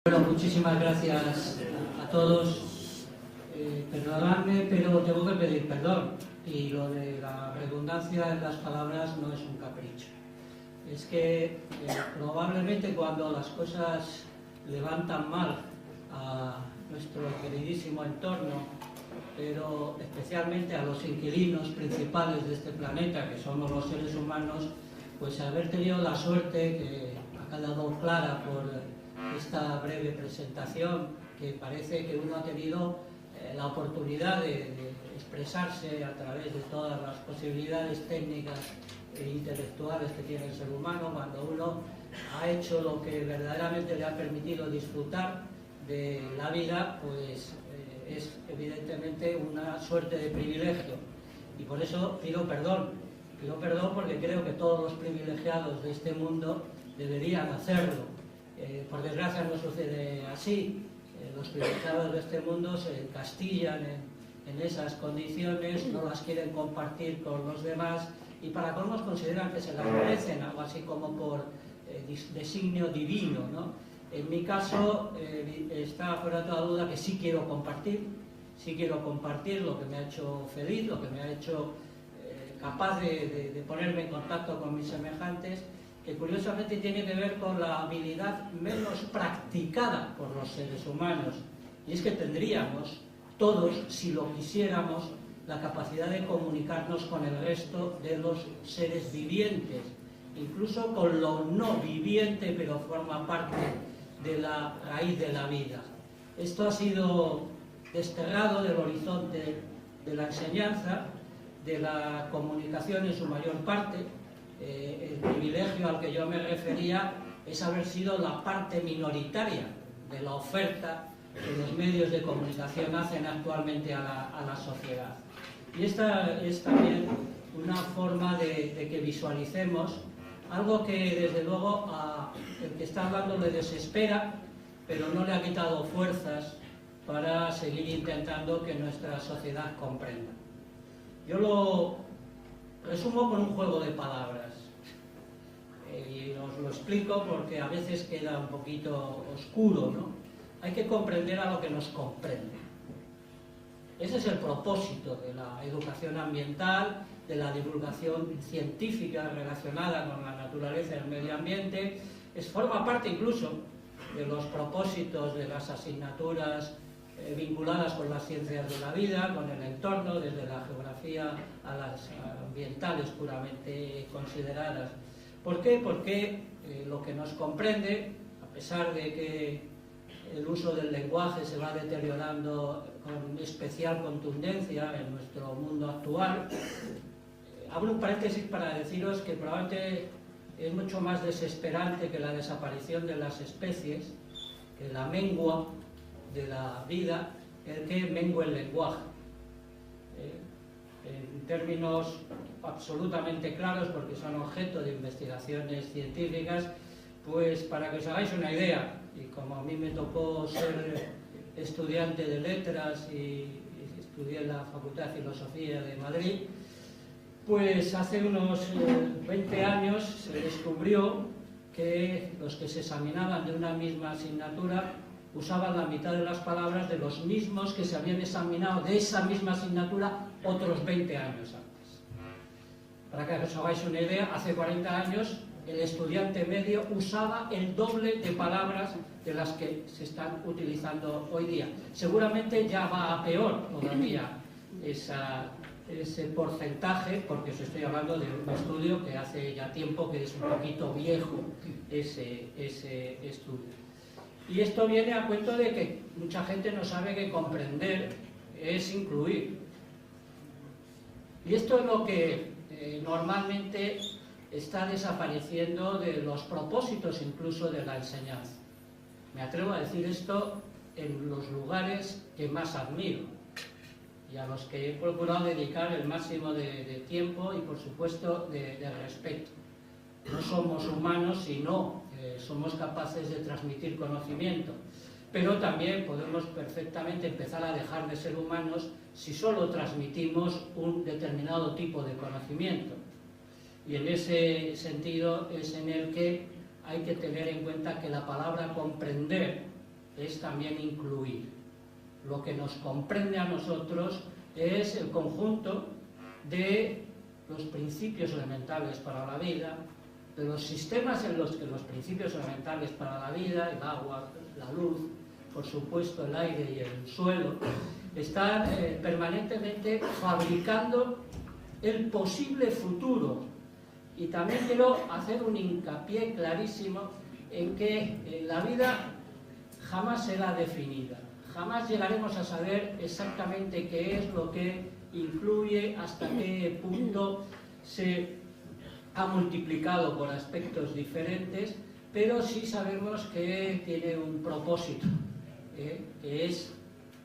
Bueno, muchísimas gracias a todos. Perdonadme, pero tengo que pedir perdón. Y lo de la redundancia en las palabras no es un capricho. Es que probablemente cuando las cosas levantan mal a nuestro queridísimo entorno, pero especialmente a los inquilinos principales de este planeta, que somos los seres humanos, pues haber tenido la suerte, que ha quedado clara por esta breve presentación, que parece que uno ha tenido la oportunidad de expresarse a través de todas las posibilidades técnicas e intelectuales que tiene el ser humano, cuando uno ha hecho lo que verdaderamente le ha permitido disfrutar de la vida, pues es evidentemente una suerte de privilegio. Y por eso pido perdón porque creo que todos los privilegiados de este mundo deberían hacerlo. Por desgracia no sucede así. Los privilegiados de este mundo se encastillan en esas condiciones, no las quieren compartir con los demás y para colmos consideran que se las merecen, algo así como por designio divino, ¿no? En mi caso está fuera de toda duda que sí quiero compartir lo que me ha hecho feliz, lo que me ha hecho capaz de ponerme en contacto con mis semejantes, que curiosamente tiene que ver con la habilidad menos practicada por los seres humanos, y es que tendríamos todos, si lo quisiéramos, la capacidad de comunicarnos con el resto de los seres vivientes, incluso con lo no viviente, pero forma parte de la raíz de la vida. Esto ha sido desterrado del horizonte de la enseñanza, de la comunicación en su mayor parte. El privilegio al que yo me refería es haber sido la parte minoritaria de la oferta que los medios de comunicación hacen actualmente a la sociedad. Y esta es también una forma de que visualicemos algo que desde luego a el que está hablando le desespera, pero no le ha quitado fuerzas para seguir intentando que nuestra sociedad comprenda. Yo lo resumo con un juego de palabras. Y os lo explico porque a veces queda un poquito oscuro, ¿no? Hay que comprender a lo que nos comprende. Ese es el propósito de la educación ambiental, de la divulgación científica relacionada con la naturaleza y el medio ambiente. Forma parte incluso de los propósitos de las asignaturas vinculadas con las ciencias de la vida, con el entorno, desde la geografía a las ambientales puramente consideradas. ¿Por qué? Porque lo que nos comprende, a pesar de que el uso del lenguaje se va deteriorando con especial contundencia en nuestro mundo actual, abro un paréntesis para deciros que probablemente es mucho más desesperante que la desaparición de las especies, que la mengua de la vida, el que mengue el lenguaje. En términos absolutamente claros, porque son objeto de investigaciones científicas, pues para que os hagáis una idea, y como a mí me tocó ser estudiante de letras y estudié en la Facultad de Filosofía de Madrid, pues hace unos 20 años se descubrió que los que se examinaban de una misma asignatura usaban la mitad de las palabras de los mismos que se habían examinado de esa misma asignatura otros 20 años antes. Para que os hagáis una idea, hace 40 años el estudiante medio usaba el doble de palabras de las que se están utilizando hoy día. Seguramente ya va a peor todavía ese porcentaje, porque os estoy hablando de un estudio que hace ya tiempo que es un poquito viejo ese estudio. Y esto viene a cuento de que mucha gente no sabe que comprender es incluir. Y esto es lo que normalmente está desapareciendo de los propósitos incluso de la enseñanza. Me atrevo a decir esto en los lugares que más admiro y a los que he procurado dedicar el máximo de tiempo y por supuesto de respeto. No somos humanos si no somos capaces de transmitir conocimiento, pero también podemos perfectamente empezar a dejar de ser humanos si solo transmitimos un determinado tipo de conocimiento. Y en ese sentido es en el que hay que tener en cuenta que la palabra comprender es también incluir. Lo que nos comprende a nosotros es el conjunto de los principios elementales para la vida, de los sistemas en los que los principios elementales para la vida, el agua, la luz, por supuesto el aire y el suelo, están permanentemente fabricando el posible futuro. Y también quiero hacer un hincapié clarísimo en que la vida jamás será definida. Jamás llegaremos a saber exactamente qué es lo que incluye, hasta qué punto se ha multiplicado por aspectos diferentes, pero sí sabemos que tiene un propósito, que es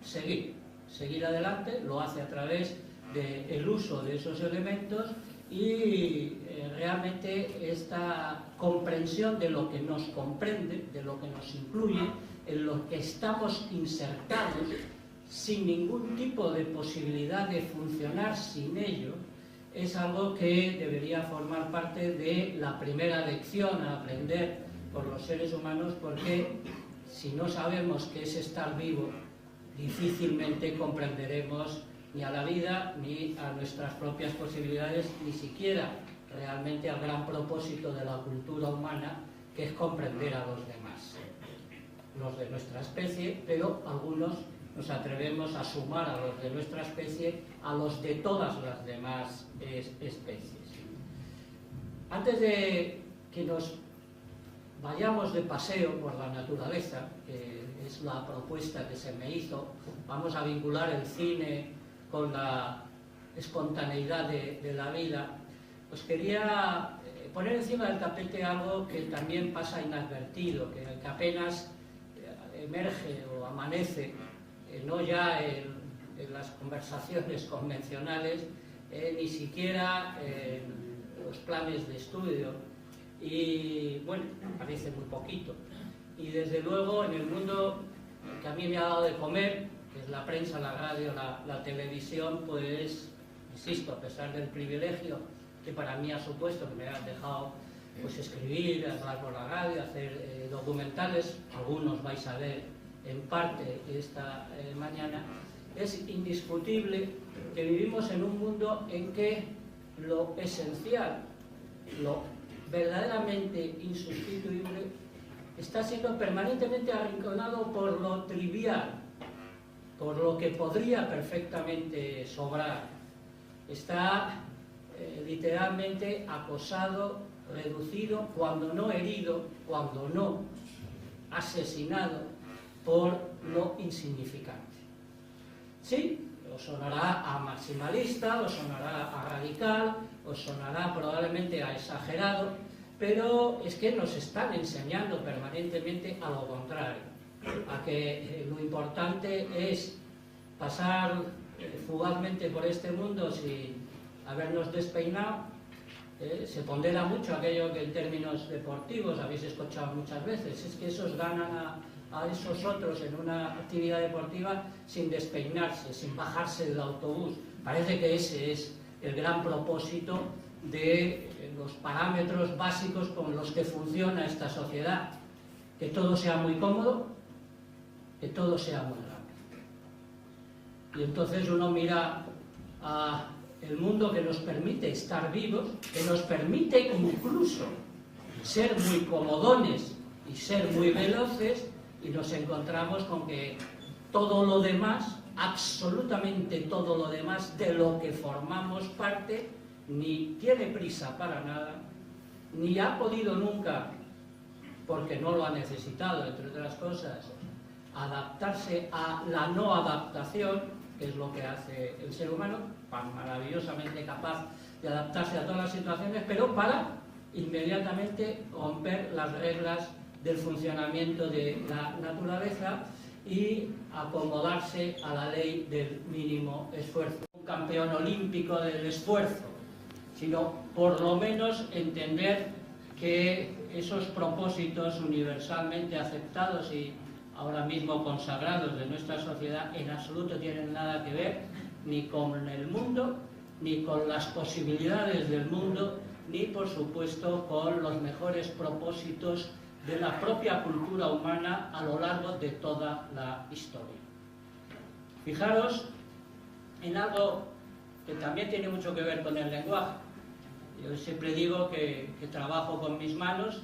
seguir adelante. Lo hace a través del uso de esos elementos y realmente esta comprensión de lo que nos comprende, de lo que nos incluye, en lo que estamos insertados, sin ningún tipo de posibilidad de funcionar sin ello, es algo que debería formar parte de la primera lección a aprender por los seres humanos, porque si no sabemos qué es estar vivo, difícilmente comprenderemos ni a la vida ni a nuestras propias posibilidades, ni siquiera realmente al gran propósito de la cultura humana, que es comprender a los demás, los de nuestra especie, pero algunos nos atrevemos a sumar a los de nuestra especie a los de todas las demás especies. Antes de que nos vayamos de paseo por la naturaleza, que es la propuesta que se me hizo, vamos a vincular el cine con la espontaneidad de la vida, pues quería poner encima del tapete algo que también pasa inadvertido, que apenas emerge o amanece, no ya en las conversaciones convencionales, ni siquiera en los planes de estudio, y bueno, parece muy poquito. Y desde luego en el mundo que a mí me ha dado de comer, que es la prensa, la radio, la televisión, pues, insisto, a pesar del privilegio que para mí ha supuesto, que me han dejado pues escribir, hablar por la radio, hacer documentales, algunos vais a ver en parte esta mañana, es indiscutible que vivimos en un mundo en que lo esencial, lo verdaderamente insustituible, está siendo permanentemente arrinconado por lo trivial, por lo que podría perfectamente sobrar. Está literalmente acosado, reducido, cuando no herido, cuando no asesinado, por lo insignificante. Sí, os sonará a maximalista, os sonará a radical, os sonará probablemente a exagerado, pero es que nos están enseñando permanentemente a lo contrario, a que lo importante es pasar fugazmente por este mundo sin habernos despeinado. Se pondera mucho aquello que en términos deportivos habéis escuchado muchas veces, es que esos ganan a esos otros en una actividad deportiva sin despeinarse, sin bajarse del autobús. Parece que ese es el gran propósito de los parámetros básicos con los que funciona esta sociedad, que todo sea muy cómodo, que todo sea muy rápido. Y entonces uno mira a el mundo que nos permite estar vivos, que nos permite incluso ser muy comodones y ser muy veloces, y nos encontramos con que todo lo demás, absolutamente todo lo demás de lo que formamos parte, ni tiene prisa para nada, ni ha podido nunca, porque no lo ha necesitado, entre otras cosas, adaptarse a la no adaptación, que es lo que hace el ser humano, maravillosamente capaz de adaptarse a todas las situaciones, pero para inmediatamente romper las reglas del funcionamiento de la naturaleza y acomodarse a la ley del mínimo esfuerzo. Un campeón olímpico del esfuerzo, sino por lo menos entender que esos propósitos universalmente aceptados y ahora mismo consagrados de nuestra sociedad en absoluto tienen nada que ver ni con el mundo, ni con las posibilidades del mundo, ni por supuesto con los mejores propósitos de la propia cultura humana a lo largo de toda la historia. Fijaros en algo que también tiene mucho que ver con el lenguaje. Yo siempre digo que trabajo con mis manos,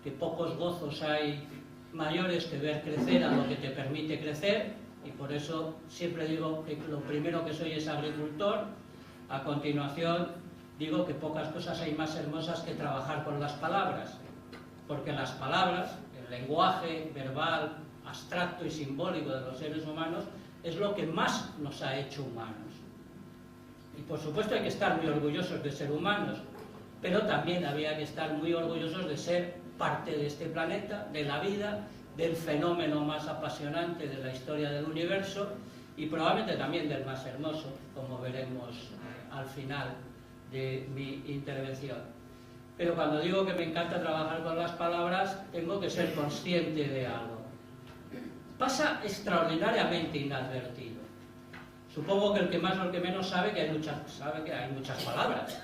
que pocos gozos hay mayores que ver crecer a lo que te permite crecer, y por eso siempre digo que lo primero que soy es agricultor. A continuación digo que pocas cosas hay más hermosas que trabajar con las palabras, porque las palabras, el lenguaje verbal, abstracto y simbólico de los seres humanos, es lo que más nos ha hecho humanos. Y por supuesto hay que estar muy orgullosos de ser humanos, pero también había que estar muy orgullosos de ser parte de este planeta, de la vida, del fenómeno más apasionante de la historia del universo y probablemente también del más hermoso, como veremos al final de mi intervención. Pero cuando digo que me encanta trabajar con las palabras, tengo que ser consciente de algo. Pasa extraordinariamente inadvertido. Supongo que el que más o el que menos sabe que hay muchas palabras.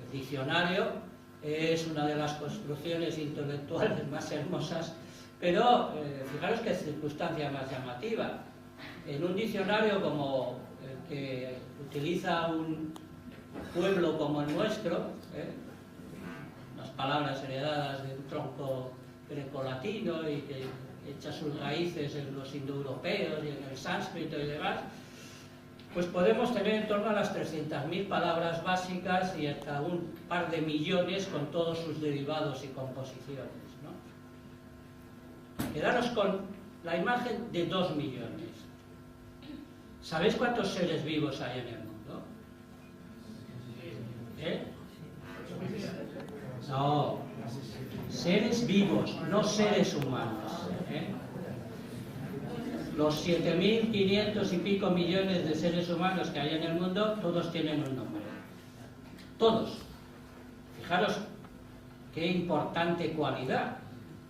El diccionario es una de las construcciones intelectuales más hermosas, pero fijaros qué circunstancia más llamativa. En un diccionario como el que utiliza un pueblo como el nuestro, las palabras heredadas de un tronco grecolatino y que echa sus raíces en los indoeuropeos y en el sánscrito y demás, pues podemos tener en torno a las 300.000 palabras básicas y hasta un par de millones con todos sus derivados y composiciones, ¿no? Quedaros con la imagen de 2 millones. ¿Sabéis cuántos seres vivos hay en el mundo? No, seres vivos, no seres humanos. Los 7.500 y pico millones de seres humanos que hay en el mundo, todos tienen un nombre. Todos. Fijaros qué importante cualidad.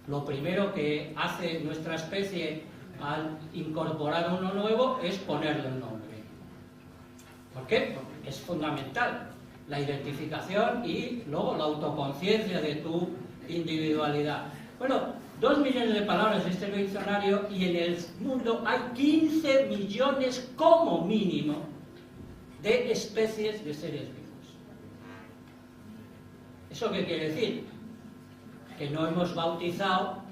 Lo primero que hace nuestra especie al incorporar uno nuevo es ponerle un nombre. ¿Por qué? Porque es fundamental la identificación y luego la autoconciencia de tu individualidad. Bueno, 2 millones de palabras en este diccionario y en el mundo hay 15 millones como mínimo de especies de seres vivos. ¿Eso qué quiere decir? Que no hemos bautizado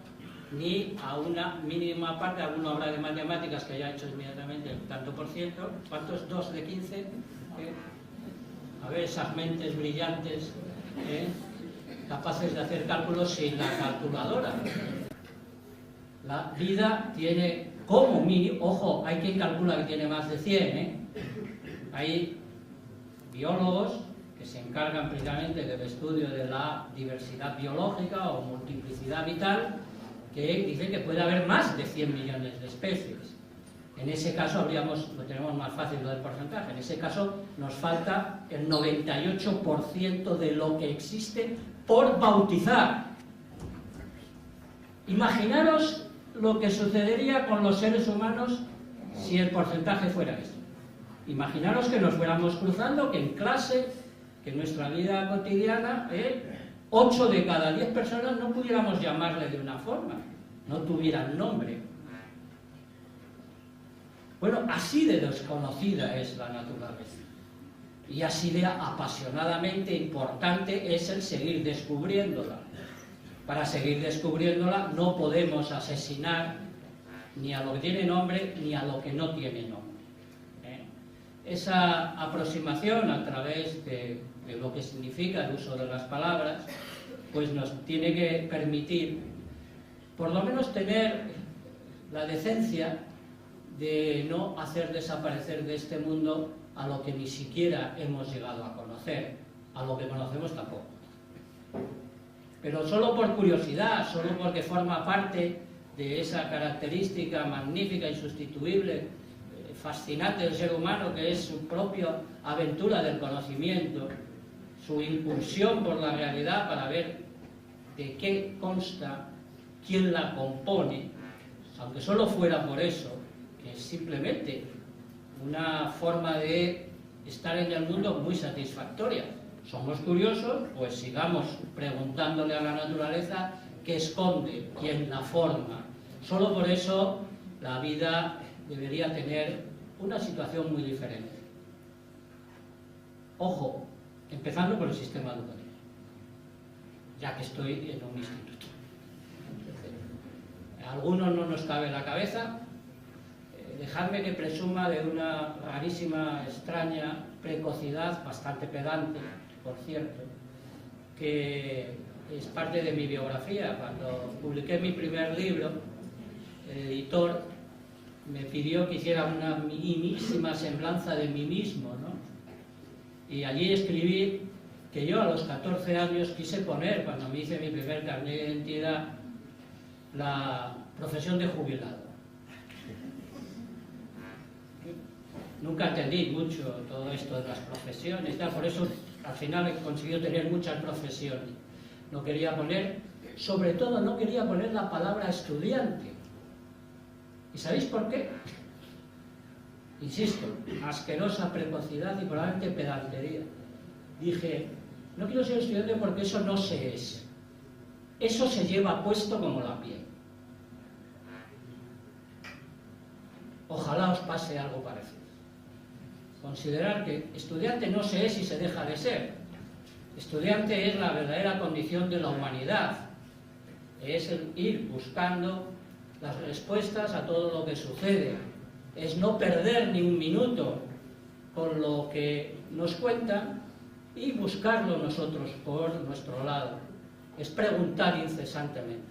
ni a una mínima parte. Alguno habrá de matemáticas que haya hecho inmediatamente el tanto por ciento. ¿Cuántos? 2 de 15. A ver, esas mentes brillantes, capaces de hacer cálculos sin la calculadora. La vida tiene como mínimo, ojo, hay quien calcula que tiene más de 100, Hay biólogos que se encargan precisamente del estudio de la diversidad biológica o multiplicidad vital, que dicen que puede haber más de 100 millones de especies. En ese caso lo tenemos más fácil lo del porcentaje. En ese caso nos falta el 98% de lo que existe por bautizar. Imaginaros lo que sucedería con los seres humanos si el porcentaje fuera ese. Imaginaros que nos fuéramos cruzando, que en clase, que en nuestra vida cotidiana, 8 de cada 10 personas no pudiéramos llamarle de una forma, no tuvieran nombre. Bueno, así de desconocida es la naturaleza. Y así de apasionadamente importante es el seguir descubriéndola. Para seguir descubriéndola no podemos asesinar ni a lo que tiene nombre ni a lo que no tiene nombre. Esa aproximación a través de lo que significa el uso de las palabras, pues nos tiene que permitir, por lo menos, tener la decencia de no hacer desaparecer de este mundo a lo que ni siquiera hemos llegado a conocer, a lo que conocemos tampoco. Pero solo por curiosidad, solo porque forma parte de esa característica magnífica, insustituible, fascinante del ser humano, que es su propia aventura del conocimiento, su impulsión por la realidad para ver de qué consta, quién la compone, aunque solo fuera por eso, que es simplemente una forma de estar en el mundo muy satisfactoria. Somos curiosos, pues sigamos preguntándole a la naturaleza que esconde quien la forma. Solo por eso la vida debería tener una situación muy diferente. Ojo, empezando por el sistema educativo, ya que estoy en un instituto. A algunos no nos cabe en la cabeza. Dejadme que presuma de una rarísima, extraña precocidad, bastante pedante, por cierto, que es parte de mi biografía. Cuando publiqué mi primer libro, el editor me pidió que hiciera una minimísima semblanza de mí mismo, ¿no? Y allí escribí que yo a los 14 años quise poner, cuando me hice mi primer carnet de identidad, la profesión de jubilado. Nunca entendí mucho todo esto de las profesiones, por eso al final he conseguido tener muchas profesiones. No quería poner, sobre todo no quería poner la palabra estudiante. ¿Y sabéis por qué? Insisto, asquerosa precocidad y probablemente pedantería. Dije, no quiero ser estudiante porque eso no se es. Eso se lleva puesto como la piel. Ojalá os pase algo parecido. Considerar que estudiante no se es y se deja de ser. Estudiante es la verdadera condición de la humanidad. Es el ir buscando las respuestas a todo lo que sucede. Es no perder ni un minuto con lo que nos cuentan y buscarlo nosotros por nuestro lado. Es preguntar incesantemente.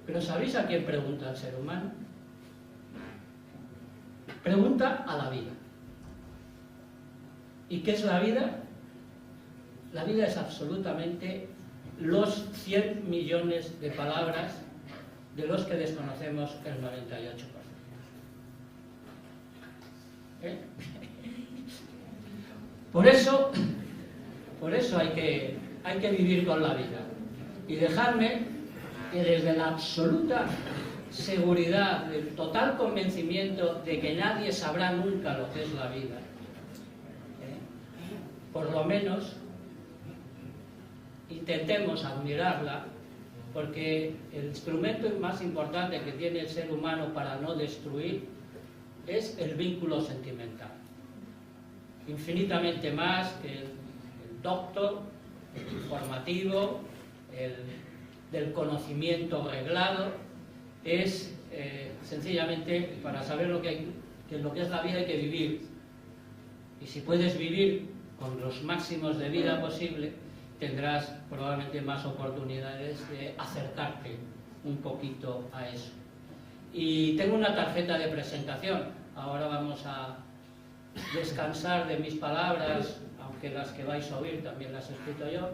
Pero ¿sabéis a quién pregunta el ser humano? Pregunta a la vida. ¿Y qué es la vida? La vida es absolutamente los 100 millones de palabras de los que desconocemos el 98%. Por eso hay que vivir con la vida. Y dejadme que desde la absoluta seguridad, del total convencimiento de que nadie sabrá nunca lo que es la vida, por lo menos intentemos admirarla, porque el instrumento más importante que tiene el ser humano para no destruir es el vínculo sentimental. Infinitamente más que el doctor, el informativo, el del conocimiento reglado, es sencillamente para saber lo que es la vida hay que vivir. Y si puedes vivir con los máximos de vida posible, tendrás probablemente más oportunidades de acercarte un poquito a eso. Y tengo una tarjeta de presentación. Ahora vamos a descansar de mis palabras, aunque las que vais a oír también las he escrito yo,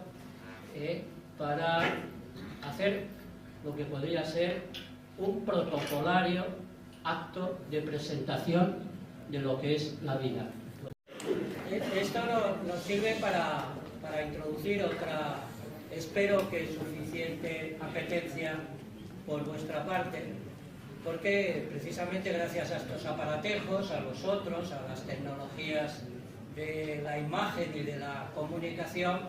para hacer lo que podría ser un protocolario acto de presentación de lo que es la vida. Esto nos sirve para introducir otra, espero que suficiente apetencia por vuestra parte, porque precisamente gracias a estos aparatejos, a los otros, a las tecnologías de la imagen y de la comunicación,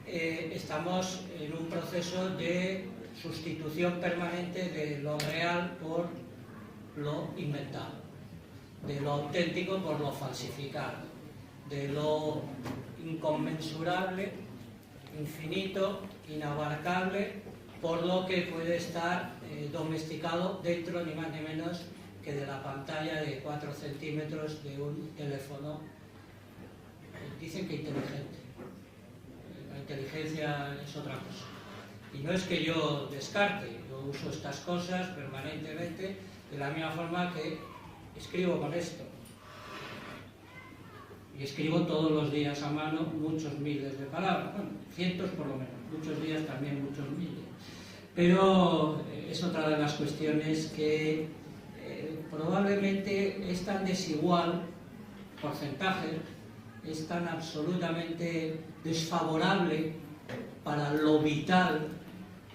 estamos en un proceso de sustitución permanente de lo real por lo inventado, de lo auténtico por lo falsificado, de lo inconmensurable, infinito, inabarcable, por lo que puede estar domesticado dentro ni más ni menos que de la pantalla de 4 centímetros de un teléfono. Dicen que inteligente. La inteligencia es otra cosa. Y no es que yo descarte, yo uso estas cosas permanentemente de la misma forma que escribo con esto. Y escribo todos los días a mano muchos miles de palabras, bueno, cientos por lo menos, muchos días también muchos miles. Pero es otra de las cuestiones que probablemente es tan desigual, porcentaje, es tan absolutamente desfavorable para lo vital,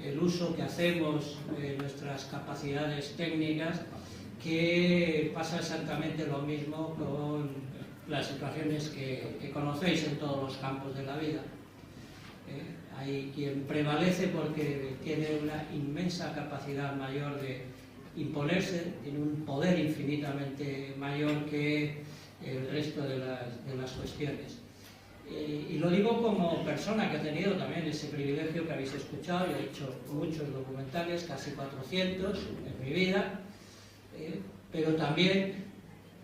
el uso que hacemos de nuestras capacidades técnicas, que pasa exactamente lo mismo con las situaciones que conocéis en todos los campos de la vida. hay quien prevalece porque tiene una inmensa capacidad mayor de imponerse, tiene un poder infinitamente mayor que el resto de las cuestiones. Y lo digo como persona que ha tenido también ese privilegio que habéis escuchado. Yo he hecho muchos documentales, casi 400 en mi vida, pero también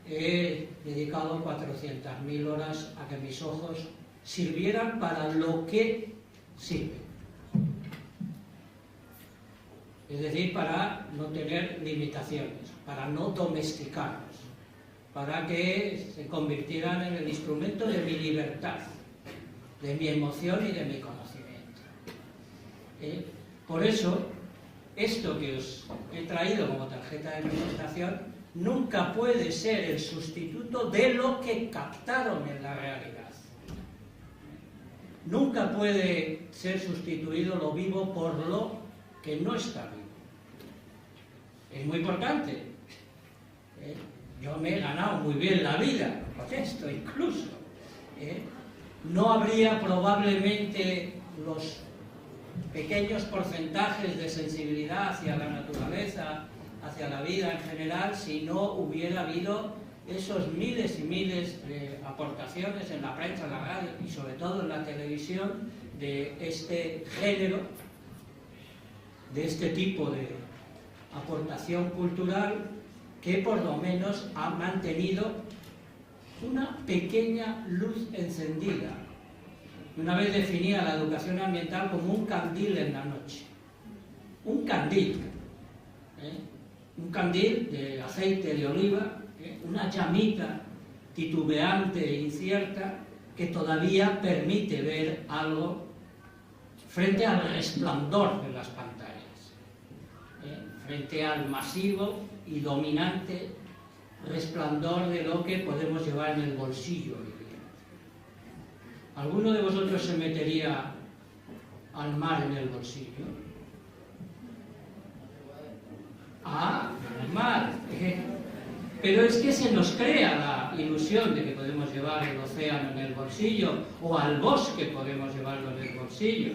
he dedicado 400.000 horas a que mis ojos sirvieran para lo que sirven. Es decir, para no tener limitaciones, para no domesticarlos, para que se convirtieran en el instrumento de mi libertad, de mi emoción y de mi conocimiento. Por eso, esto que os he traído como tarjeta de presentación nunca puede ser el sustituto de lo que captaron en la realidad. Nunca puede ser sustituido lo vivo por lo que no está vivo. Es muy importante. Yo me he ganado muy bien la vida con esto incluso. No habría probablemente los pequeños porcentajes de sensibilidad hacia la naturaleza, hacia la vida en general, si no hubiera habido esos miles y miles de aportaciones en la prensa, en la radio y sobre todo en la televisión de este género, de este tipo de aportación cultural que por lo menos ha mantenido una pequeña luz encendida. Una vez definía la educación ambiental como un candil en la noche. Un candil. Un candil de aceite de oliva, una llamita titubeante e incierta que todavía permite ver algo frente al resplandor de las pantallas, frente al masivo y dominante resplandor de lo que podemos llevar en el bolsillo. ¿Alguno de vosotros se metería al mar en el bolsillo? Al mar. Pero es que se nos crea la ilusión de que podemos llevar el océano en el bolsillo o al bosque podemos llevarlo en el bolsillo.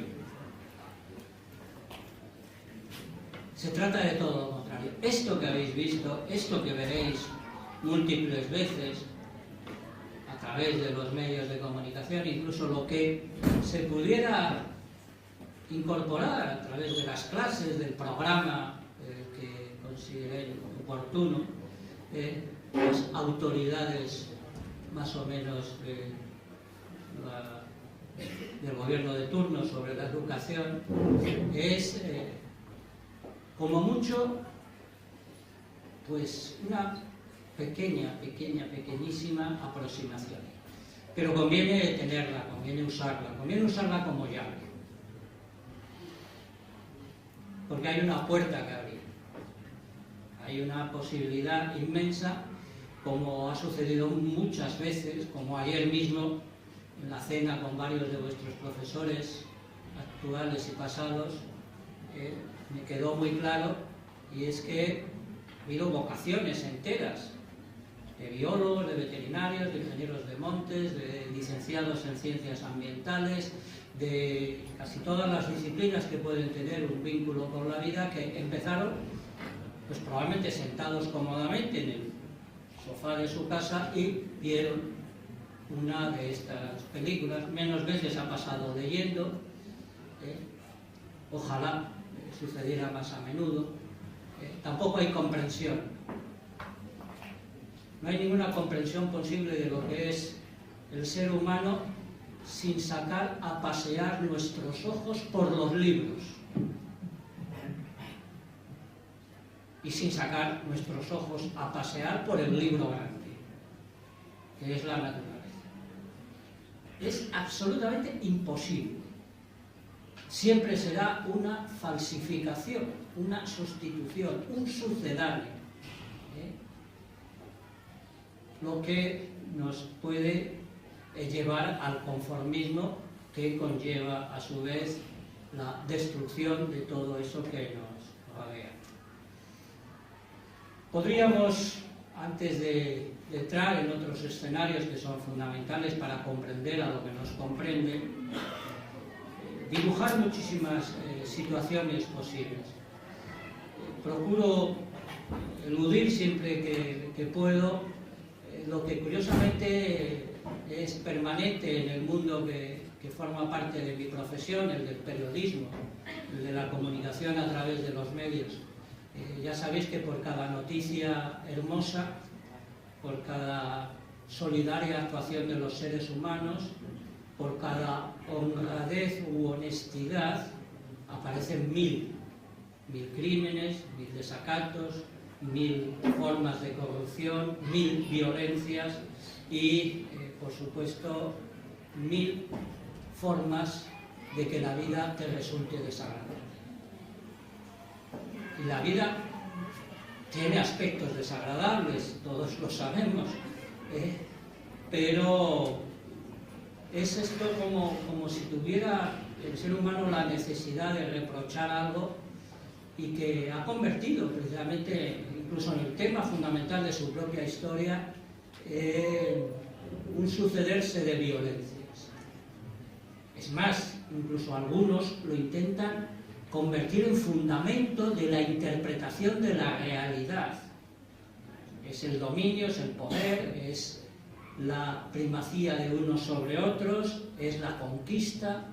Se trata de todo lo contrario. Esto que habéis visto, esto que veréis múltiples veces a través de los medios de comunicación, incluso lo que se pudiera incorporar a través de las clases, del programa que consideren oportuno, las autoridades más o menos del gobierno de turno sobre la educación, es como mucho pues una pequeñísima aproximación, pero conviene tenerla, conviene usarla como llave, porque hay una puerta que abrir, hay una posibilidad inmensa, como ha sucedido muchas veces, como ayer mismo en la cena con varios de vuestros profesores actuales y pasados, me quedó muy claro, y es que ha habido vocaciones enteras de biólogos, de veterinarios, de ingenieros de montes, de licenciados en ciencias ambientales, de casi todas las disciplinas que pueden tener un vínculo con la vida, que empezaron pues probablemente sentados cómodamente en el sofá de su casa y vieron una de estas películas. Menos veces ha pasado leyendo, ojalá sucediera más a menudo. Tampoco hay comprensión. No hay ninguna comprensión posible de lo que es el ser humano sin sacar a pasear nuestros ojos por los libros y sin sacar nuestros ojos a pasear por el libro grande, que es la naturaleza. Es absolutamente imposible. Siempre será una falsificación, una sustitución, un sucedáneo, lo que nos puede llevar al conformismo, que conlleva a su vez la destrucción de todo eso que nos rodea. Podríamos, antes de entrar en otros escenarios que son fundamentales para comprender a lo que nos comprende, dibujar muchísimas situaciones posibles. Procuro eludir siempre que puedo lo que curiosamente es permanente en el mundo que forma parte de mi profesión, el del periodismo, el de la comunicación a través de los medios. Ya sabéis que por cada noticia hermosa, por cada solidaria actuación de los seres humanos, por cada honradez u honestidad, aparecen mil crímenes, 1000 desacatos, 1000 formas de corrupción, 1000 violencias y, por supuesto, 1000 formas de que la vida te resulte desagradable. Y la vida tiene aspectos desagradables, todos lo sabemos, pero es esto como si tuviera el ser humano la necesidad de reprochar algo y que ha convertido precisamente, incluso en el tema fundamental de su propia historia, un sucederse de violencias. Es más, incluso algunos lo intentan convertir en fundamento de la interpretación de la realidad. Es el dominio, es el poder, es la primacía de unos sobre otros, es la conquista,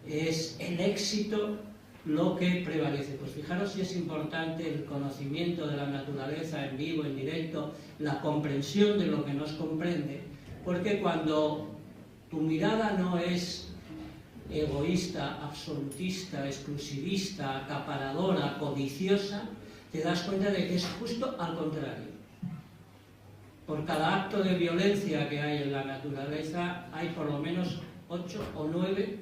es el éxito lo que prevalece. Pues fijaros si es importante el conocimiento de la naturaleza en vivo, en directo, la comprensión de lo que nos comprende, porque cuando tu mirada no es egoísta, absolutista, exclusivista, acaparadora, codiciosa, te das cuenta de que es justo al contrario. Por cada acto de violencia que hay en la naturaleza, hay por lo menos 8 o 9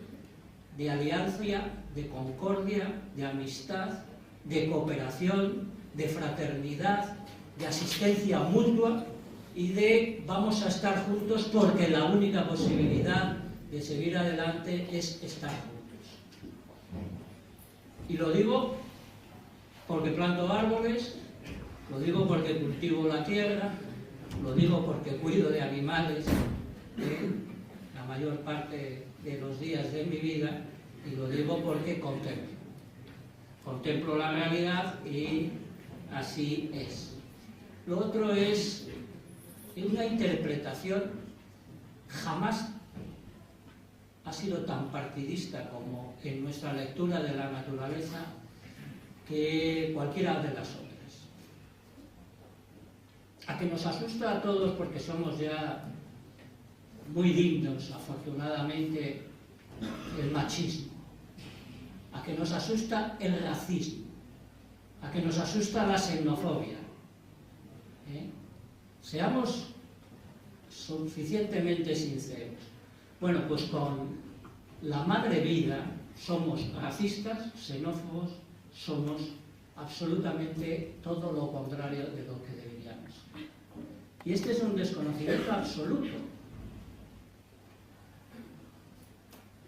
de alianza, de concordia, de amistad, de cooperación, de fraternidad, de asistencia mutua y de vamos a estar juntos porque la única posibilidad de seguir adelante es estar juntos. Y lo digo porque planto árboles, lo digo porque cultivo la tierra, lo digo porque cuido de animales la mayor parte de los días de mi vida, y lo digo porque contemplo la realidad y así es. Lo otro es una interpretación. Jamás ha sido tan partidista como en nuestra lectura de la naturaleza que cualquiera de las otras. A que nos asusta a todos porque somos ya muy dignos, afortunadamente, el machismo. A que nos asusta el racismo. A que nos asusta la xenofobia. Seamos suficientemente sinceros. Bueno, pues con la madre vida somos racistas, xenófobos, somos absolutamente todo lo contrario de lo que deberíamos. Y este es un desconocimiento absoluto.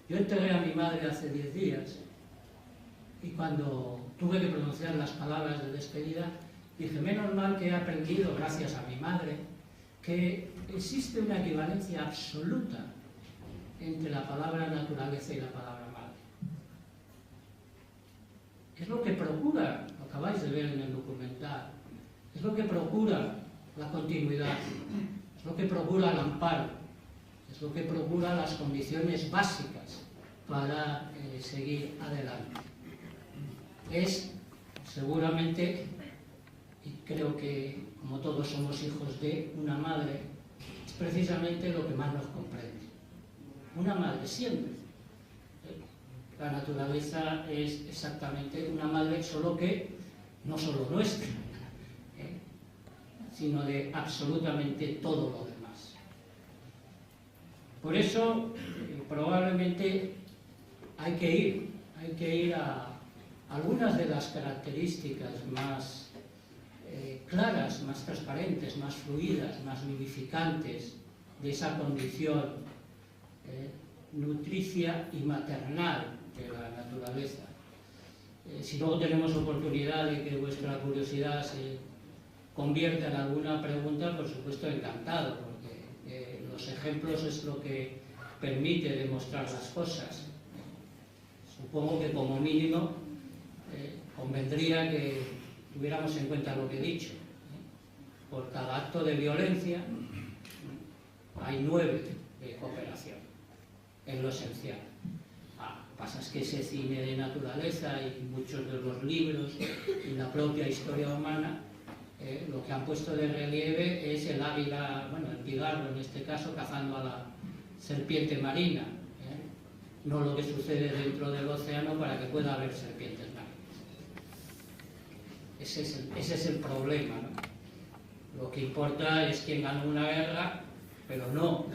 Yo enterré a mi madre hace 10 días y cuando tuve que pronunciar las palabras de despedida, dije, menos mal que he aprendido, gracias a mi madre, que existe una equivalencia absoluta entre la palabra naturaleza y la palabra madre. Es lo que procura, lo acabáis de ver en el documental, es lo que procura la continuidad, es lo que procura el amparo, es lo que procura las condiciones básicas para seguir adelante. Es seguramente, y creo que como todos somos hijos de una madre, es precisamente lo que más nos comprende. Una madre siempre. La naturaleza es exactamente una madre, solo que no solo nuestra, sino de absolutamente todo lo demás. Por eso, probablemente hay que ir a algunas de las características más claras, más transparentes, más fluidas, más vivificantes de esa condición nutricia y maternal de la naturaleza. Si luego tenemos oportunidad de que vuestra curiosidad se convierta en alguna pregunta, por supuesto encantado, porque los ejemplos es lo que permite demostrar las cosas. supongo que como mínimo convendría que tuviéramos en cuenta lo que he dicho. Por cada acto de violencia hay 9 de cooperación, en lo esencial. Pasa es que ese cine de naturaleza y muchos de los libros y la propia historia humana lo que han puesto de relieve es el águila, bueno, el pigarro en este caso, cazando a la serpiente marina, no lo que sucede dentro del océano para que pueda haber serpientes marinas. Ese es el problema, ¿no? Lo que importa es quién ganó una guerra, pero no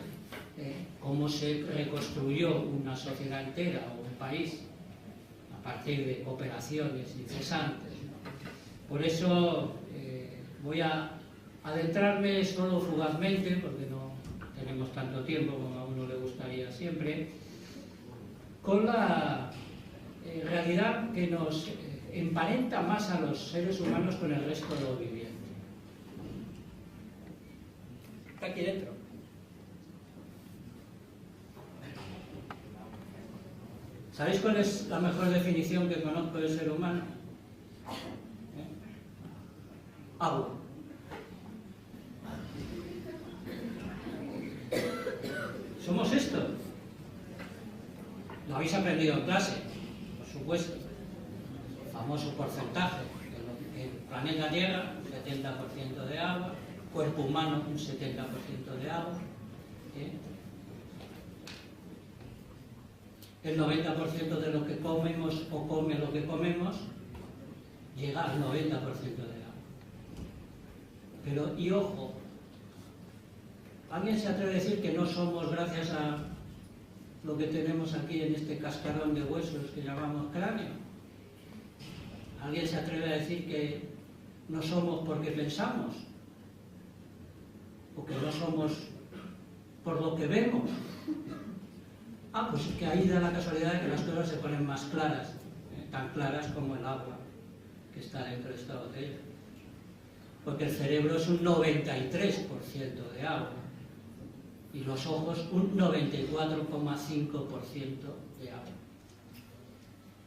cómo se reconstruyó una sociedad entera o un país a partir de cooperaciones incesantes, ¿no? Por eso voy a adentrarme solo fugazmente, porque no tenemos tanto tiempo como a uno le gustaría siempre, con la realidad que nos emparenta más a los seres humanos con el resto de lo viviente. Está aquí dentro. ¿Sabéis cuál es la mejor definición que conozco del ser humano? Agua. ¿Somos esto? Lo habéis aprendido en clase, por supuesto. El famoso porcentaje. El planeta Tierra, 70% de agua. Cuerpo humano, un 70% de agua. El 90% de lo que comemos o come lo que comemos llega al 90% de agua. Pero, y ojo, ¿alguien se atreve a decir que no somos, gracias a lo que tenemos aquí en este cascarón de huesos que llamamos cráneo? ¿Alguien se atreve a decir que no somos porque pensamos? ¿O que no somos por lo que vemos? Pues que ahí da la casualidad de que las cosas se ponen más claras, tan claras como el agua que está dentro de esta botella. Porque el cerebro es un 93% de agua y los ojos un 94,5% de agua.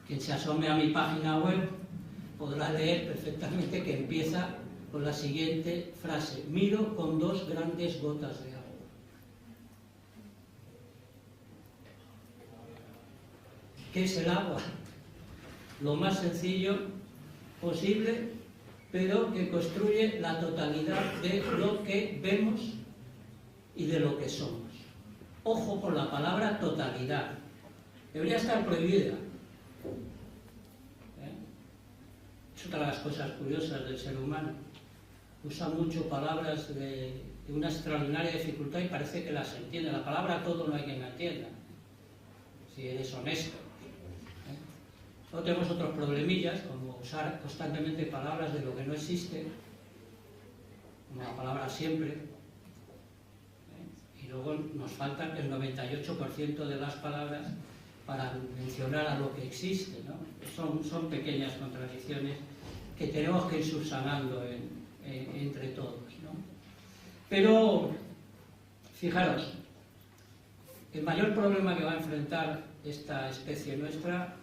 Quien se asome a mi página web podrá leer perfectamente que empieza con la siguiente frase: miro con 2 grandes gotas de agua. ¿Qué es el agua? Lo más sencillo posible, pero que construye la totalidad de lo que vemos y de lo que somos. Ojo con la palabra totalidad. Debería estar prohibida. Es otra de las cosas curiosas del ser humano. Usa mucho palabras de una extraordinaria dificultad y parece que las entiende. La palabra todo no hay quien la entienda, si eres honesto. Luego tenemos otros problemillas, como usar constantemente palabras de lo que no existe, como la palabra siempre, y luego nos faltan el 98% de las palabras para mencionar a lo que existe, ¿no? Son pequeñas contradicciones que tenemos que ir subsanando entre todos, ¿no? Pero, fijaros, el mayor problema que va a enfrentar esta especie nuestra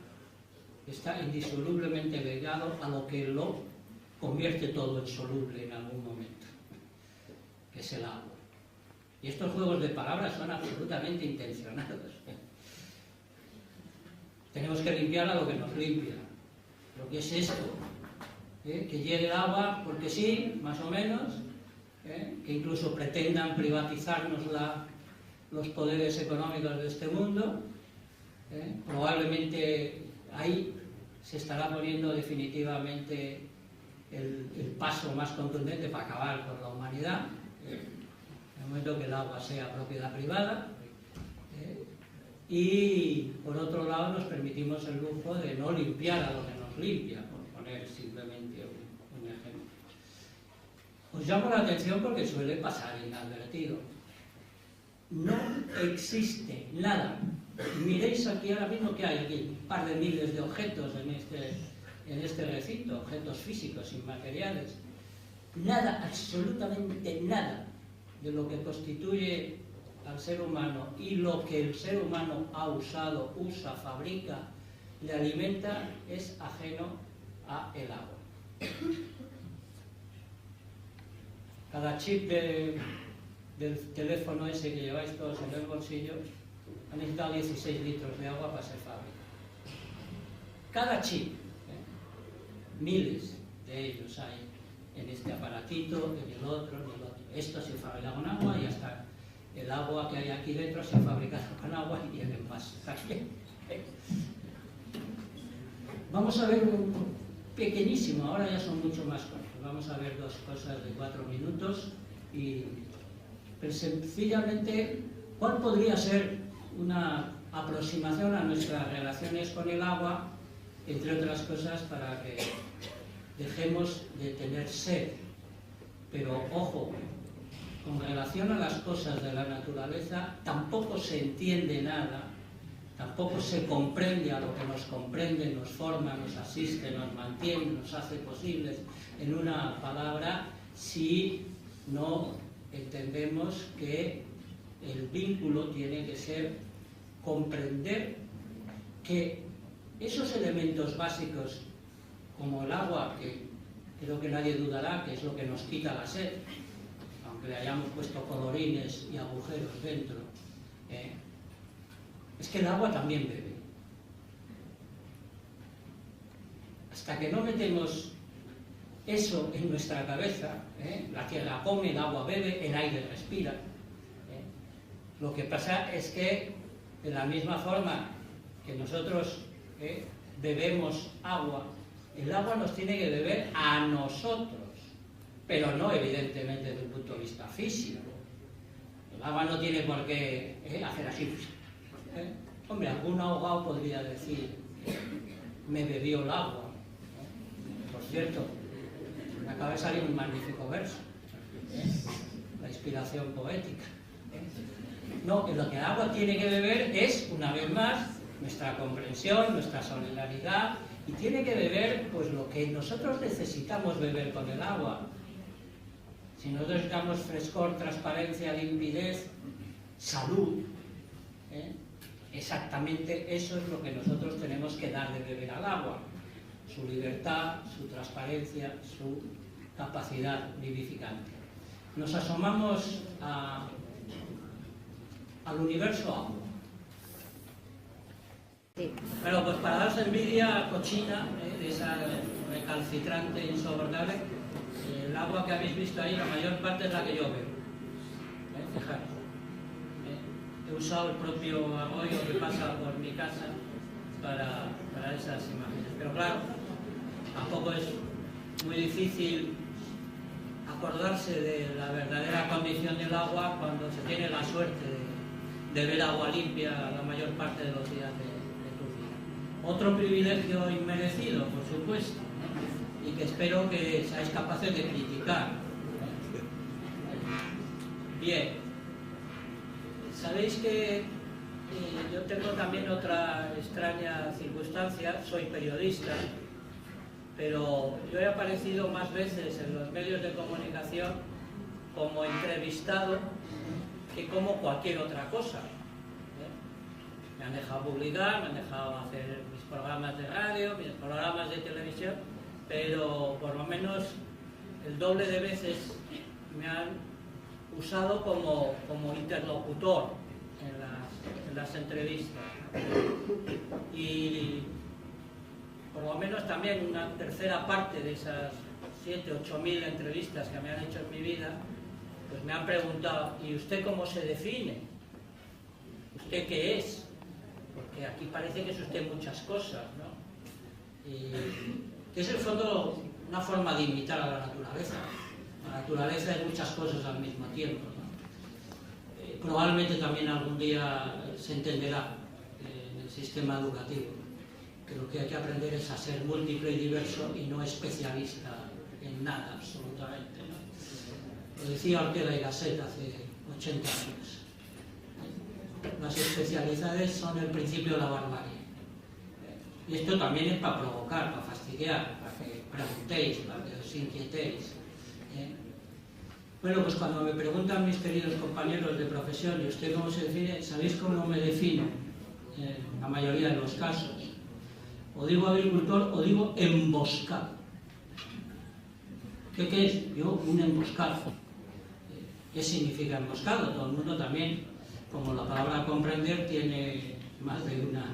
está indisolublemente ligado a lo que lo convierte todo en soluble en algún momento, que es el agua. Y estos juegos de palabras son absolutamente intencionados. Tenemos que limpiar a lo que nos limpia. ¿Lo que es esto? Que llegue el agua porque sí, más o menos, que incluso pretendan privatizarnos los poderes económicos de este mundo. Probablemente ahí se estará poniendo definitivamente el paso más contundente para acabar con la humanidad, en el momento que el agua sea propiedad privada, y por otro lado nos permitimos el lujo de no limpiar a lo que nos limpia, por poner simplemente un ejemplo. Os llamo la atención porque suele pasar inadvertido. No existe nada. Miréis aquí ahora mismo que hay aquí un par de miles de objetos en este recinto, objetos físicos, inmateriales. Nada, absolutamente nada de lo que constituye al ser humano y lo que el ser humano ha usado, usa, fabrica le alimenta es ajeno a el agua. Cada chip del teléfono ese que lleváis todos en el bolsillo ha necesitado 16 litros de agua para ser fabricado. Cada chip, miles de ellos hay en este aparatito, en el otro, en el otro. Esto se fabrica con agua y hasta el agua que hay aquí dentro se ha fabricado con agua y en envase también. Vamos a ver un pequeñísimo, ahora ya son mucho más cortos. Vamos a ver dos cosas de 4 minutos y sencillamente, ¿cuál podría ser una aproximación a nuestras relaciones con el agua, entre otras cosas, para que dejemos de tener sed? Pero, ojo, con relación a las cosas de la naturaleza, tampoco se entiende nada, tampoco se comprende a lo que nos comprende, nos forma, nos asiste, nos mantiene, nos hace posibles, en una palabra, si no entendemos que el vínculo tiene que ser comprender que esos elementos básicos, como el agua, que creo que nadie dudará que es lo que nos quita la sed, aunque le hayamos puesto colorines y agujeros dentro, es que el agua también bebe. Hasta que no metemos eso en nuestra cabeza, la tierra come, el agua bebe, el aire respira. Lo que pasa es que, de la misma forma que nosotros bebemos agua, el agua nos tiene que beber a nosotros, pero no evidentemente desde un punto de vista físico. El agua no tiene por qué hacer así. Hombre, algún ahogado podría decir, me bebió el agua. Por cierto, me acaba de salir un magnífico verso, la inspiración poética. No, lo que el agua tiene que beber es, una vez más, nuestra comprensión, nuestra solidaridad, y tiene que beber pues lo que nosotros necesitamos beber con el agua. Si nosotros necesitamos frescor, transparencia, limpidez, salud, exactamente eso es lo que nosotros tenemos que dar de beber al agua. Su libertad, su transparencia, su capacidad vivificante. Nos asomamos al universo agua. Sí. Pero pues para daros envidia cochina, esa recalcitrante, insoportable, el agua que habéis visto ahí, la mayor parte es la que yo bebo. Fijaros. He usado el propio arroyo que pasa por mi casa para esas imágenes. Pero claro, tampoco es muy difícil acordarse de la verdadera condición del agua cuando se tiene la suerte de ver agua limpia la mayor parte de los días de tu vida. Otro privilegio inmerecido, por supuesto, ¿no? Y que espero que seáis capaces de criticar. Bien, sabéis que yo tengo también otra extraña circunstancia, soy periodista, pero yo he aparecido más veces en los medios de comunicación como entrevistado que como cualquier otra cosa. Me han dejado publicar, me han dejado hacer mis programas de radio, mis programas de televisión, pero por lo menos el doble de veces me han usado como interlocutor en las entrevistas. Y por lo menos también una tercera parte de esas 7.000 o 8.000 entrevistas que me han hecho en mi vida, pues me han preguntado, ¿y usted cómo se define? ¿Usted qué es? Porque aquí parece que es usted muchas cosas, ¿no? Y es en el fondo una forma de imitar a la naturaleza. La naturaleza es muchas cosas al mismo tiempo, ¿no? Probablemente también algún día se entenderá en el sistema educativo que lo que hay que aprender es a ser múltiple y diverso y no especialista en nada, absolutamente, ¿no? Lo decía Ortega y Gasset hace 80 años. Las especialidades son el principio de la barbarie. Y esto también es para provocar, para fastidiar, para que preguntéis, para que os inquietéis. Bueno, pues cuando me preguntan mis queridos compañeros de profesión, ¿y usted cómo se define? ¿Sabéis cómo me defino? En la mayoría de los casos. o digo agricultor o digo emboscado. ¿Qué es? Yo, un emboscado. ¿Qué significa emboscado? Todo el mundo también, como la palabra comprender tiene más de una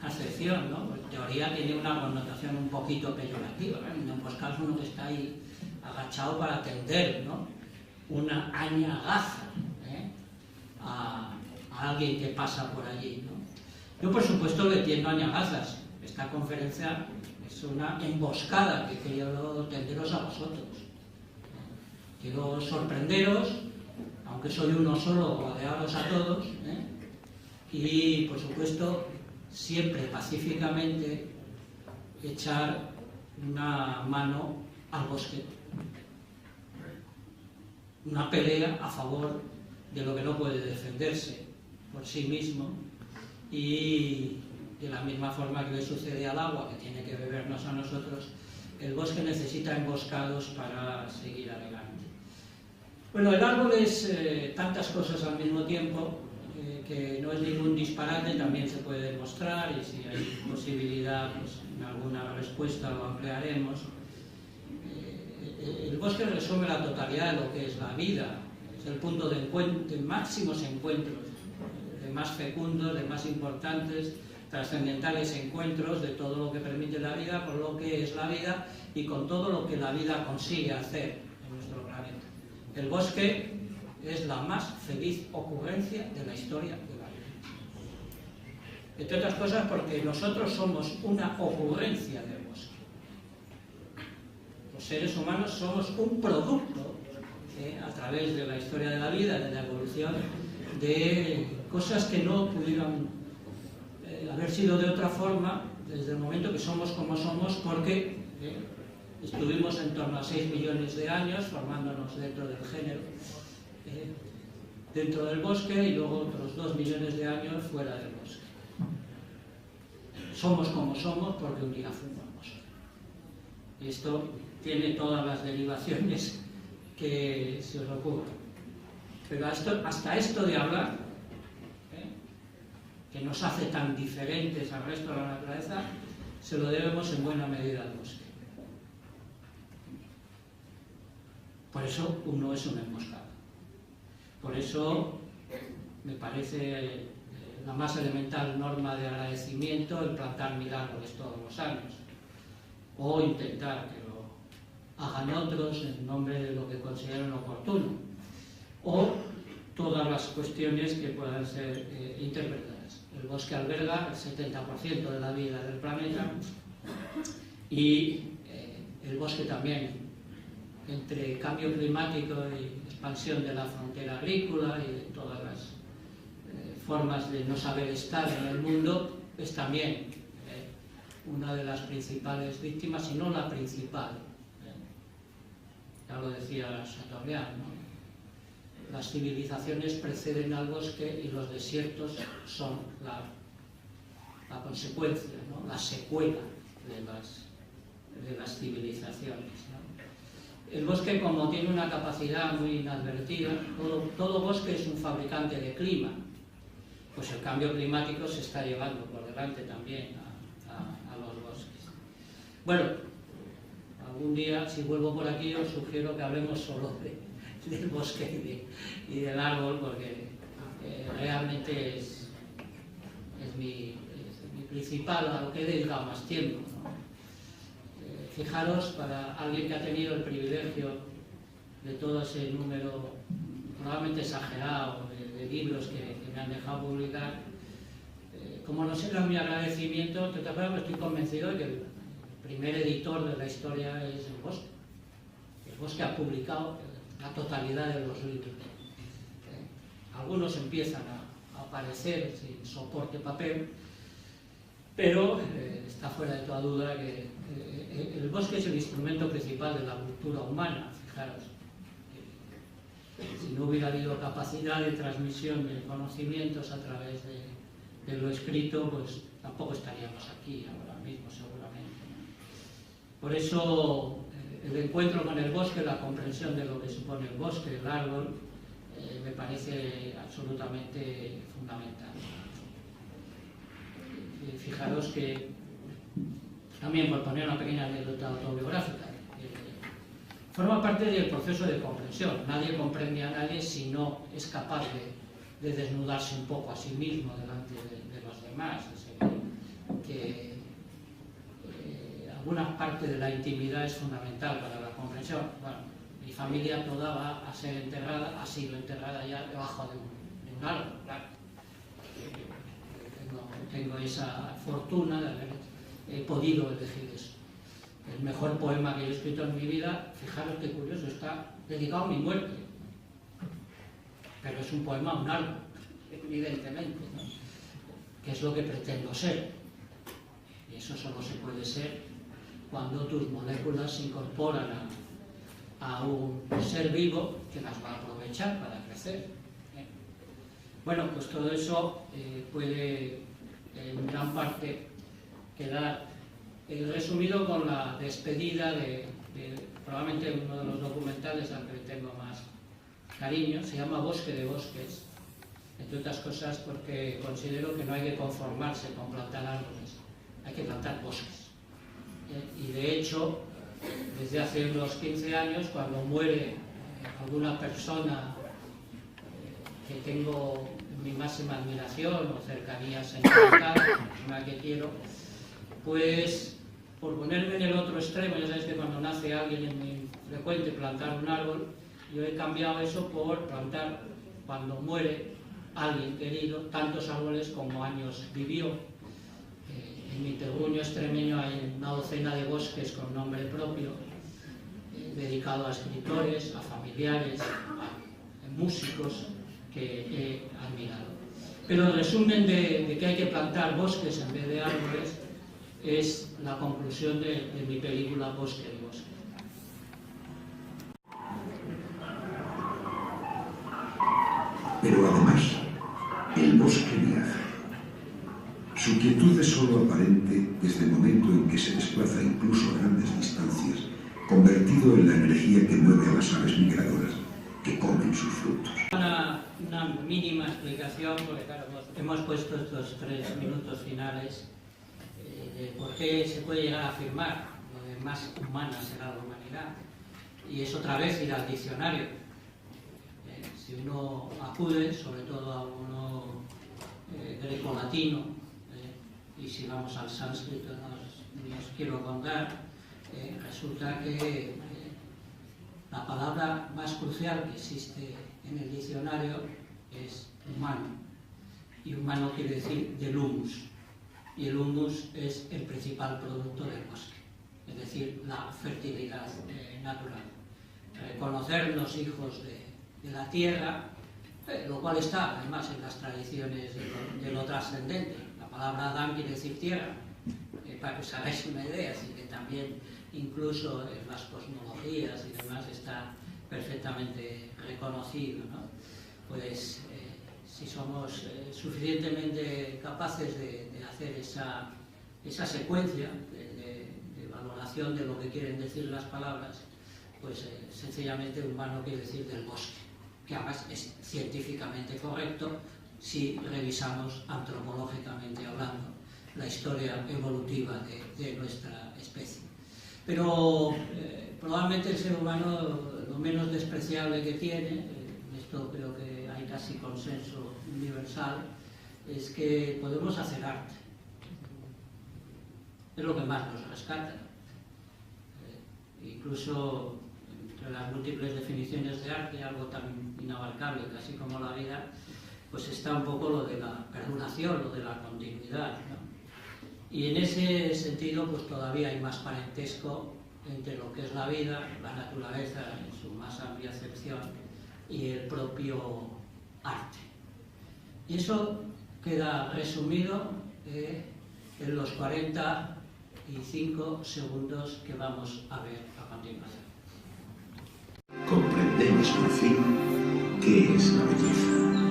acepción, ¿no? En teoría tiene una connotación un poquito peyorativa, ¿no? Un emboscado es uno que está ahí agachado para atender, ¿no? Una añagaza, a alguien que pasa por allí, ¿no? Yo, por supuesto, le tiendo añagazas. Esta conferencia es una emboscada que quiero tenderos a vosotros. Quiero sorprenderos, aunque soy uno solo, rodearos a todos, y, por supuesto, siempre pacíficamente echar una mano al bosque. Una pelea a favor de lo que no puede defenderse por sí mismo, y de la misma forma que le sucede al agua, que tiene que bebernos a nosotros, el bosque necesita emboscados para seguir adelante. Bueno, el árbol es tantas cosas al mismo tiempo, que no es ningún disparate, también se puede demostrar, y si hay posibilidad, pues en alguna respuesta lo ampliaremos. El bosque resume la totalidad de lo que es la vida, es el punto de máximos encuentros, de más fecundos, de más importantes, trascendentales encuentros de todo lo que permite la vida, por lo que es la vida y con todo lo que la vida consigue hacer en nuestro planeta. El bosque es la más feliz ocurrencia de la historia de la vida. Entre otras cosas porque nosotros somos una ocurrencia del bosque. Los seres humanos somos un producto, a través de la historia de la vida, de la evolución, de cosas que no pudieron haber sido de otra forma desde el momento que somos como somos, porque estuvimos en torno a 6 millones de años formándonos dentro del género, dentro del bosque, y luego otros 2 millones de años fuera del bosque. Somos como somos porque un día fuimos. Y esto tiene todas las derivaciones que se os ocurran. Pero hasta esto de hablar, que nos hace tan diferentes al resto de la naturaleza, se lo debemos en buena medida al bosque. Por eso uno es un emboscado. Por eso me parece la más elemental norma de agradecimiento el plantar 1000 árboles todos los años, o intentar que lo hagan otros en nombre de lo que consideren oportuno, o todas las cuestiones que puedan ser interpretadas. El bosque alberga el 70% de la vida del planeta, y el bosque también, entre cambio climático y expansión de la frontera agrícola y de todas las formas de no saber estar en el mundo, es también una de las principales víctimas, si no la principal. Ya lo decía Chateaubriand, ¿no? Las civilizaciones preceden al bosque y los desiertos son la consecuencia, ¿no? La secuela de las civilizaciones, ¿no? El bosque, como tiene una capacidad muy inadvertida, todo bosque es un fabricante de clima, pues el cambio climático se está llevando por delante también a los bosques. Bueno, algún día, si vuelvo por aquí, os sugiero que hablemos solo del bosque y del árbol, porque realmente es mi principal, a lo que he dedicado más tiempo, ¿no? Fijaros, para alguien que ha tenido el privilegio de todo ese número probablemente exagerado de libros que me han dejado publicar, como no será mi agradecimiento, te acuerdas que estoy convencido de que el primer editor de la historia es el bosque. El bosque ha publicado la totalidad de los libros. Algunos empiezan a aparecer sin soporte papel, pero está fuera de toda duda que el bosque es el instrumento principal de la cultura humana. Fijaros, si no hubiera habido capacidad de transmisión de conocimientos a través de lo escrito, pues tampoco estaríamos aquí ahora mismo, seguramente. Por eso el encuentro con el bosque, la comprensión de lo que supone el bosque, el árbol, me parece absolutamente fundamental. Fijaros que también por poner una pequeña anécdota autobiográfica. Forma parte del proceso de comprensión. Nadie comprende a nadie si no es capaz de desnudarse un poco a sí mismo delante de los demás. Es decir, que alguna parte de la intimidad es fundamental para la comprensión. Bueno, mi familia toda va a ser enterrada, ha sido enterrada ya debajo de un árbol, claro. Tengo esa fortuna de haber podido elegir eso. El mejor poema que yo he escrito en mi vida, fijaros qué curioso, está dedicado a mi muerte. Pero es un poema a un árbol, evidentemente, ¿no? Que es lo que pretendo ser. Y eso solo se puede ser cuando tus moléculas se incorporan a un ser vivo que las va a aprovechar para crecer. Bueno, pues todo eso puede en gran parte quedar resumido con la despedida de probablemente uno de los documentales al que le tengo más cariño. Se llama Bosque de Bosques, entre otras cosas porque considero que no hay que conformarse con plantar árboles, hay que plantar bosques. Y de hecho, desde hace unos 15 años, cuando muere alguna persona que tengo mi máxima admiración o cercanía sentimental, la persona que quiero, pues por ponerme en el otro extremo, ya sabéis que cuando nace alguien es muy frecuente plantar un árbol, yo he cambiado eso por plantar, cuando muere alguien querido, tantos árboles como años vivió. En mi terruño extremeño hay una docena de bosques con nombre propio, dedicado a escritores, a familiares, a músicos que he admirado. Pero el resumen de que hay que plantar bosques en vez de árboles es la conclusión de mi película Bosque de Bosques. Pero además, el bosque viaja. Su quietud es solo aparente desde el momento en que se desplaza incluso a grandes distancias, convertido en la energía que mueve a las aves migradoras que comen sus frutos. Una mínima explicación, porque claro, hemos puesto estos 3 minutos finales de por qué se puede llegar a afirmar lo de más humana será la humanidad. Y es otra vez ir al diccionario. Si uno acude, sobre todo a uno grecolatino, y si vamos al sánscrito, no os quiero contar, resulta que la palabra más crucial que existe en el diccionario es humano. Y humano quiere decir del humus. Y el humus es el principal producto del bosque, es decir, la fertilidad natural. Reconocernos hijos de la tierra, lo cual está además en las tradiciones de lo trascendente. La palabra Adán quiere decir tierra, para que os hagáis una idea, así que también incluso en las cosmologías y demás está perfectamente reconocido, ¿no? Pues si somos suficientemente capaces de hacer esa secuencia de valoración de lo que quieren decir las palabras, pues sencillamente humano quiere decir del bosque, que además es científicamente correcto si revisamos antropológicamente hablando la historia evolutiva de nuestra especie. Pero probablemente el ser humano lo menos despreciable que tiene, en esto creo que hay casi consenso universal, es que podemos hacer arte. Es lo que más nos rescata. Incluso entre las múltiples definiciones de arte, algo tan inabarcable casi como la vida, pues está un poco lo de la perduración, lo de la continuidad, ¿no? Y en ese sentido pues todavía hay más parentesco entre lo que es la vida, la naturaleza en su más amplia acepción y el propio arte. Y eso queda resumido en los 45 segundos que vamos a ver a continuación. Comprendemos por fin qué es la belleza.